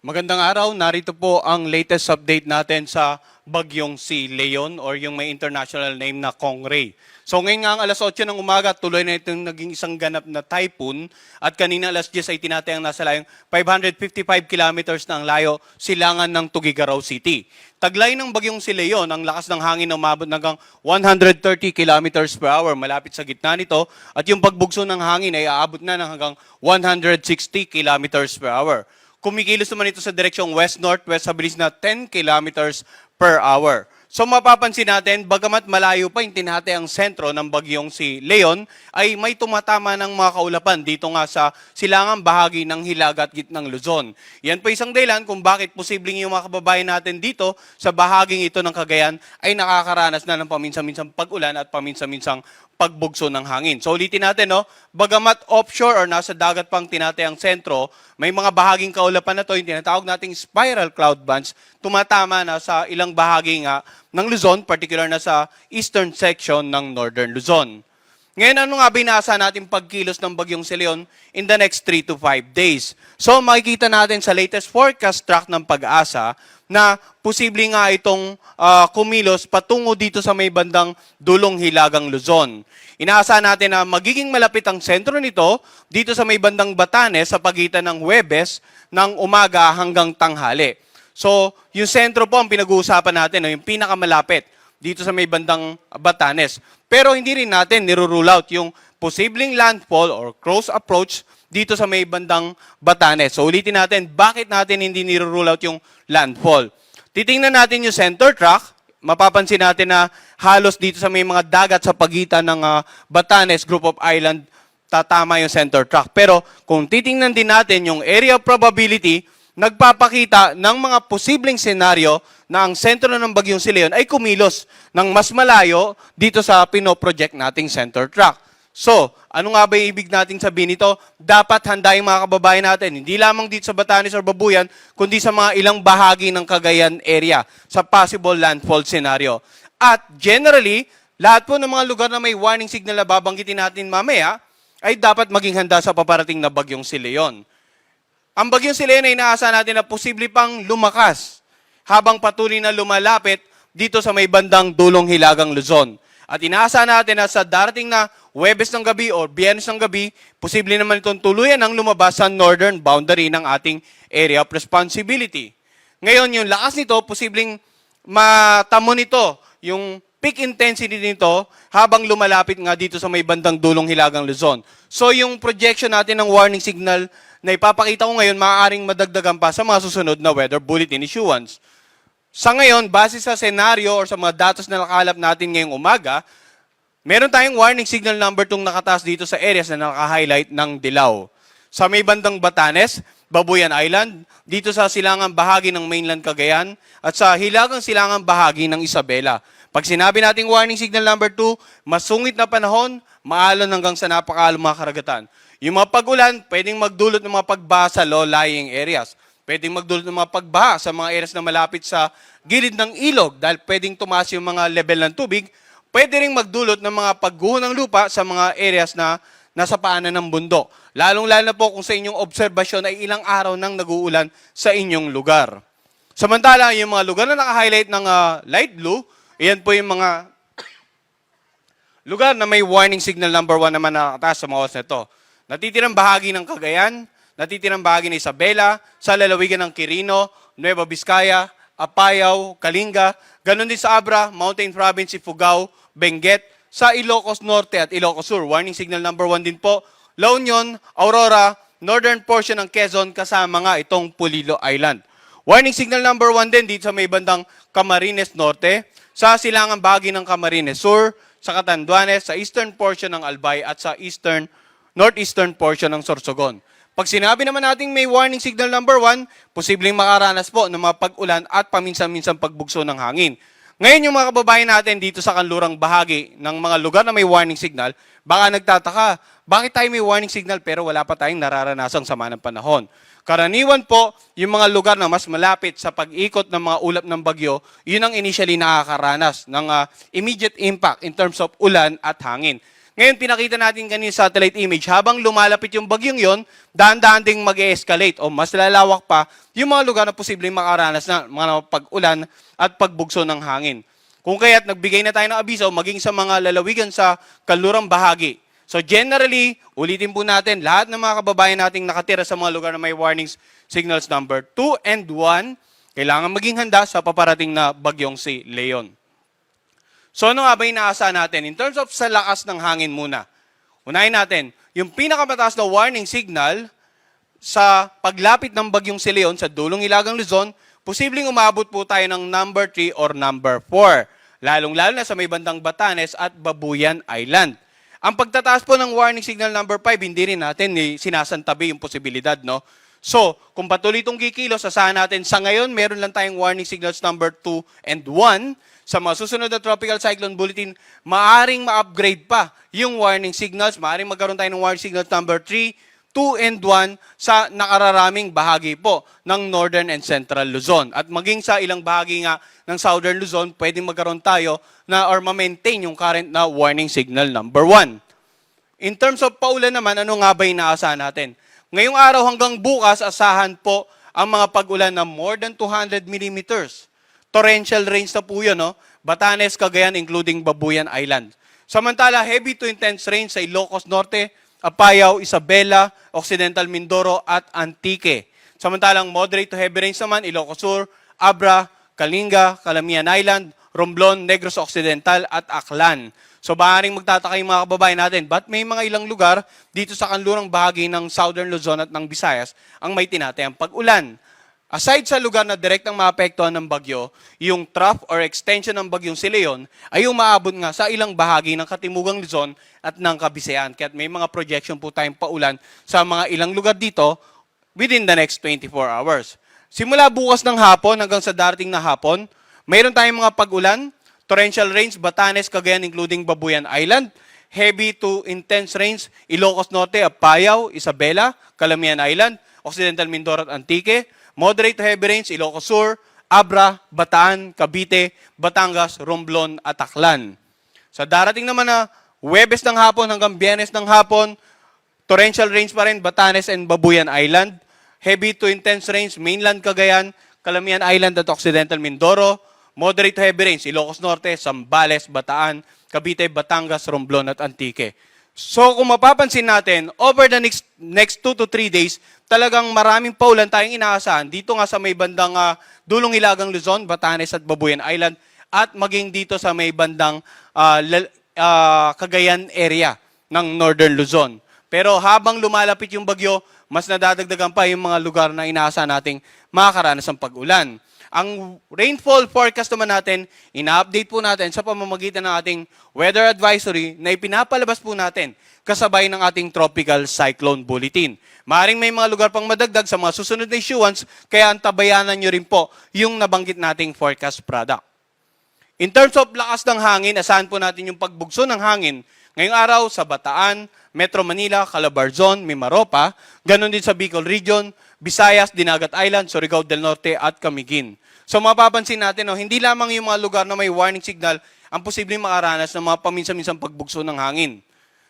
Magandang araw, narito po ang latest update natin sa bagyong si Leon or yung may international name na Kongray. So ngayon nga ang alas 8 ng umaga, tuloy na itong naging isang ganap na typhoon at kanina alas 10 ay tinatayang nasa layong 555 kilometers na ang layo silangan ng Tuguegarao City. Taglay ng bagyong si Leon, ang lakas ng hangin na umabot hanggang 130 kilometers per hour malapit sa gitna nito at yung pagbugso ng hangin ay aabot na ng hanggang 160 kilometers per hour. Kumikilos naman ito sa direksyong west-northwest sa bilis na 10 kilometers per hour. So mapapansin natin, bagamat malayo pa yung tinatayang sentro ng bagyong si Leon, ay may tumatama ng mga kaulapan dito nga sa silangang bahagi ng Hilaga at gitnang Luzon. Yan pa isang dahilan kung bakit posibleng yung mga kababayan natin dito sa bahaging ito ng Cagayan ay nakakaranas na ng paminsan-minsang pag-ulan at paminsan-minsang pagbugso ng hangin. So ulitin natin, no? Bagamat offshore or nasa dagat pang tinatayang sentro, may mga bahaging kaulapan na to, yung tinatawag nating spiral cloud bands, tumatama na sa ilang bahagi nga ng Luzon, particular na sa eastern section ng northern Luzon. Ngayon, ano nga binasa natin pagkilos ng bagyong si Leon in the next 3 to 5 days? So makikita natin sa latest forecast track ng Pag-asa na posible nga itong kumilos patungo dito sa may bandang dulong Hilagang Luzon. Inaasahan natin na magiging malapit ang sentro nito dito sa may bandang Batanes sa pagitan ng Huwebes ng umaga hanggang tanghali. So, yung sentro po ang pinag-uusapan natin, yung pinakamalapit dito sa may bandang Batanes. Pero hindi rin natin nirurule out yung posibleng landfall or close approach dito sa may bandang Batanes. So ulitin natin, bakit natin hindi nirurule out yung landfall? Titingnan natin yung center track, mapapansin natin na halos dito sa may mga dagat sa pagitan ng Batanes Group of Island, tatama yung center track. Pero kung titingnan din natin yung area of probability, nagpapakita ng mga posibleng senaryo na ang sentro ng bagyong si Leon ay kumilos ng mas malayo dito sa pinoproject nating center track. So, ano nga ba yung ibig nating sabihin nito? Dapat handa yung mga kababayan natin, hindi lamang dito sa Batanes or Babuyan, kundi sa mga ilang bahagi ng Cagayan area sa possible landfall scenario. At generally, lahat po ng mga lugar na may warning signal na babanggitin natin mamaya, ay dapat maging handa sa paparating na bagyong si Leon. Ang bagyong si Leon ay inaasahan natin na posible pang lumakas habang patuloy na lumalapit dito sa may bandang dulong Hilagang Luzon. At inaasahan natin na sa darating na Huwebes ng gabi o Biyernes ng gabi, posible naman itong tuluyan ang lumabas sa northern boundary ng ating area of responsibility. Ngayon, yung lakas nito, posibleng matamo nito yung peak intensity nito habang lumalapit nga dito sa may bandang dulong Hilagang Luzon. So yung projection natin ng warning signal na ipapakita ko ngayon, maaaring madagdagan pa sa mga susunod na weather bulletin issuance. Sa ngayon, base sa senaryo or sa mga datos na nakalap natin ngayong umaga, meron tayong warning signal number 2 nakataas dito sa areas na naka-highlight ng dilaw. Sa may bandang Batanes, Babuyan Island, dito sa silangang bahagi ng mainland Cagayan, at sa hilagang silangang bahagi ng Isabela. Pag sinabi nating warning signal number 2, masungit na panahon, maalon hanggang sa napakalong mga karagatan. Yung mga pag-ulan, pwedeng magdulot ng mga pagbaha sa low-lying areas. Pwedeng magdulot ng mga pagbaha sa mga areas na malapit sa gilid ng ilog dahil pwedeng tumaas yung mga level ng tubig. Pwede rin magdulot ng mga pagguho ng lupa sa mga areas na nasa paanan ng bundok. Lalong-lalo na po kung sa inyong obserbasyon ay ilang araw nang nag-uulan sa inyong lugar. Samantala, yung mga lugar na naka-highlight ng light blue, iyan po yung mga lugar na may warning signal number 1 naman nakataas sa mga oras na ito. Natitirang bahagi ng Cagayan, natitirang bahagi ng Isabela, sa lalawigan ng Quirino, Nueva Vizcaya, Apayao, Kalinga, ganun din sa Abra, Mountain Province, Ifugao, Benguet, sa Ilocos Norte at Ilocos Sur. Warning signal number 1 din po. La Union, Aurora, northern portion ng Quezon, kasama nga itong Pulilo Island. Warning signal number 1 din dito sa may bandang Camarines Norte, sa silangang bahagi ng Camarines Sur, sa Catanduanes, sa eastern portion ng Albay at sa northeastern portion ng Sorsogon. Pag sinabi naman natin may warning signal number 1, posibleng makaranas po ng mga pag-ulan at paminsan-minsan pagbugso ng hangin. Ngayon yung mga kababayan natin dito sa kanlurang bahagi ng mga lugar na may warning signal, baka nagtataka, bakit tayo may warning signal pero wala pa tayong nararanasang sama ng panahon? Karaniwan po, yung mga lugar na mas malapit sa pag-ikot ng mga ulap ng bagyo, yun ang initially nakakaranas ng immediate impact in terms of ulan at hangin. Ngayon, pinakita natin kanina sa satellite image, habang lumalapit yung bagyong yon, dahan-dahan ding mag-escalate o mas lalawak pa yung mga lugar na posibleng makaranas na mga pag-ulan at pagbugso ng hangin. Kung kaya't nagbigay na tayo ng abiso maging sa mga lalawigan sa kanlurang bahagi. So generally, ulitin po natin, lahat ng mga kababayan nating nakatira sa mga lugar na may warning signals number 2 and 1, kailangan maging handa sa paparating na bagyong si Leon. So ano nga ba inaasahan natin? In terms of sa lakas ng hangin muna. Unahin natin, yung pinakamataas na warning signal sa paglapit ng bagyong si Leon sa dulong Hilagang Luzon, posibleng umabot po tayo ng number 3 or number 4. Lalong-lalo na sa may bandang Batanes at Babuyan Island. Ang pagtataas po ng warning signal number 5, hindi rin natin sinasantabi yung posibilidad, no? So, kung patuloy itong kikilos, asahan natin sa ngayon, meron lang tayong warning signals number 2 and 1. Sa mga susunod na Tropical Cyclone Bulletin, maaring ma-upgrade pa yung warning signals. Maaring magkaroon tayo ng warning signals number 3, 2, and 1 sa nakararaming bahagi po ng Northern and Central Luzon. At maging sa ilang bahagi nga ng Southern Luzon, pwedeng magkaroon tayo na or ma-maintain yung current na warning signal number 1. In terms of paulan naman, ano nga ba inaasahan natin? Ngayong araw hanggang bukas, asahan po ang mga pag-ulan na more than 200 millimeters. Torrential rains na po yun, no? Batanes, Cagayan, including Babuyan Island. Samantala, heavy to intense rains sa Ilocos Norte, Apayao, Isabela, Occidental Mindoro, at Antique. Samantalang moderate to heavy rains naman, Ilocos Sur, Abra, Kalinga, Calamian Island, Romblon, Negros Occidental, at Aklan. So, maaaring magtataka yung mga kababayan natin, but may mga ilang lugar dito sa kanlurang bahagi ng Southern Luzon at ng Visayas ang may tinatayang pag-ulan. Aside sa lugar na direktang maapektuhan ng bagyo, yung trough or extension ng bagyong si Leon ay umaabot nga sa ilang bahagi ng Katimugang Luzon at ng Kabisayan. Kaya may mga projection po tayong paulan sa mga ilang lugar dito within the next 24 hours. Simula bukas ng hapon hanggang sa darating na hapon, mayroon tayong mga pag-ulan, torrential rains, Batanes, Cagayan, including Babuyan Island, heavy to intense rains, Ilocos Norte, Apayao, Isabela, Calamian Island, Occidental Mindoro at Antique, moderate to heavy rains, Ilocos Sur, Abra, Bataan, Cavite, Batangas, Romblon at Aklan. Sa darating naman na Huwebes ng hapon hanggang Biyernes ng hapon, torrential rains pa rin, Batanes and Babuyan Island, heavy to intense rains, mainland Cagayan, Calamian Island at Occidental Mindoro, moderate to heavy rains, Ilocos Norte, Zambales, Bataan, Cavite, Batangas, Romblon at Antique. So kung mapapansin natin, over the next 2 to 3 days, talagang maraming paulan tayong inaasahan. Dito nga sa may bandang dulong Hilagang Luzon, Batanes at Babuyan Island, at maging dito sa may bandang Cagayan area ng Northern Luzon. Pero habang lumalapit yung bagyo, mas nadadagdagan pa yung mga lugar na inaasahan nating makakaranas ng pag-ulan. Ang rainfall forecast naman natin, ina-update po natin sa pamamagitan ng ating weather advisory na ipinapalabas po natin kasabay ng ating tropical cyclone bulletin. Maaring may mga lugar pang madagdag sa mga susunod na issuance, kaya antabayanan nyo rin po yung nabanggit nating forecast product. In terms of lakas ng hangin, asahan po natin yung pagbugso ng hangin ngayong araw sa Bataan, Metro Manila, Calabarzon, Mimaropa, ganon din sa Bicol Region, Visayas, Dinagat Island, Surigao del Norte at Camiguin. So mapapansin natin, hindi lamang yung mga lugar na may warning signal ang posibleng makaranas ng mga paminsan-minsang pagbugso ng hangin.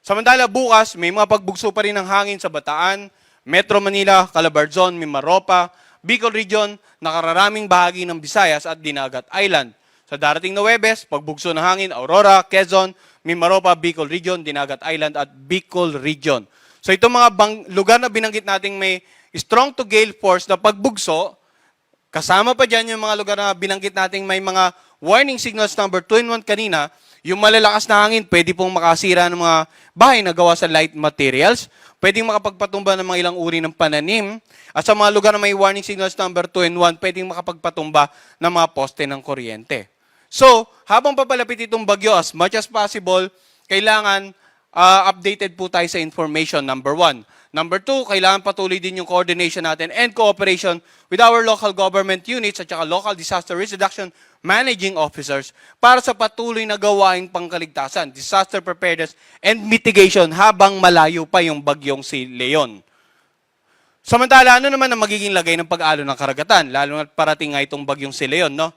Samantala bukas, may mga pagbugso pa rin ng hangin sa Bataan, Metro Manila, Calabarzon, Mimaropa, Bicol Region, nakararaming bahagi ng Visayas at Dinagat Island. Sa darating na Huwebes, pagbugso ng hangin, Aurora, Quezon, Mimaropa, Bicol Region, Dinagat Island at Bicol Region. So itong mga lugar na binanggit nating may strong to gale force na pagbugso, kasama pa dyan yung mga lugar na binanggit nating may mga warning signals number 2 and 1 kanina, yung malalakas na hangin, pwede pong makasira ng mga bahay na gawa sa light materials, pwedeng makapagpatumba ng mga ilang uri ng pananim, at sa mga lugar na may warning signals number 2 and 1, pwedeng makapagpatumba ng mga poste ng kuryente. So, habang papalapit itong bagyo, as much as possible, kailangan updated po tayo sa information, number 1. Number 2, kailangan patuloy din yung coordination natin and cooperation with our local government units at saka local disaster risk reduction managing officers para sa patuloy na gawaing pangkaligtasan, disaster preparedness and mitigation habang malayo pa yung bagyong si Leon. Samantala, ano naman ang magiging lagay ng pag-alo ng karagatan, lalo na parating nga itong bagyong si Leon, no?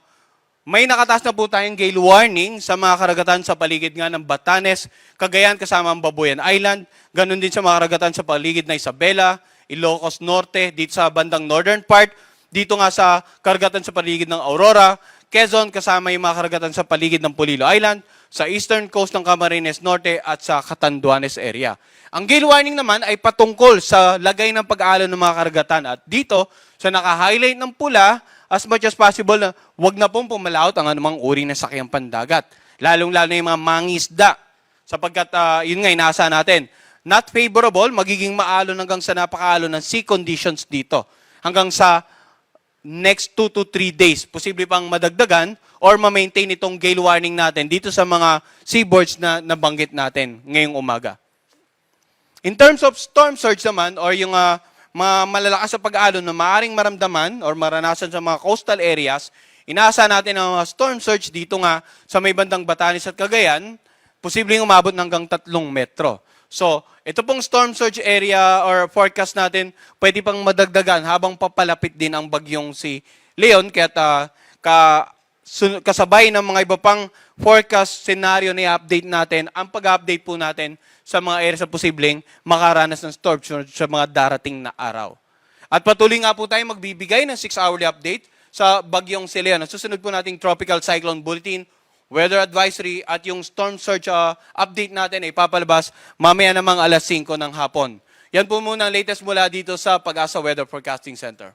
May nakataas na po tayong gale warning sa mga karagatan sa paligid nga ng Batanes, Cagayan kasama ang Babuyan Island, ganun din sa mga karagatan sa paligid ng Isabela, Ilocos Norte, dito sa bandang northern part, dito nga sa karagatan sa paligid ng Aurora, Quezon kasama yung mga karagatan sa paligid ng Polillo Island, sa eastern coast ng Camarines Norte at sa Catanduanes area. Ang gale warning naman ay patungkol sa lagay ng pag-aalon ng mga karagatan at dito sa naka-highlight ng pula, as much as possible na wag na pong pumalaot ang anumang uri ng sakyang pandagat. Lalong-lalo na yung mga mangisda. Sapagkat yun nga, inaasahan natin. Not favorable, magiging maalon hanggang sa napakaalon ng sea conditions dito. Hanggang sa next 2 to 3 days. Posible pang madagdagan or ma-maintain itong gale warning natin dito sa mga seaboards na nabanggit natin ngayong umaga. In terms of storm surge naman or yung mga malalakas sa pag-alon na maaaring maramdaman or maranasan sa mga coastal areas, inaasahan natin ang storm surge dito nga sa may bandang Batanes at Cagayan, posibleng umabot ng hanggang 3 metro. So, ito pong storm surge area or forecast natin, pwede pang madagdagan habang papalapit din ang bagyong si Leon, kaya kasabay ng mga iba pang forecast scenario na i-update natin, ang pag-update po natin sa mga areas na posibleng makaranas ng storm surge sa mga darating na araw. At patuloy nga po tayo magbibigay ng 6-hourly update sa bagyong si Leon. Ang susunod po nating Tropical Cyclone Bulletin, Weather Advisory at yung storm surge update natin ay papalabas mamaya namang alas 5 ng hapon. Yan po muna ang latest mula dito sa Pag-asa Weather Forecasting Center.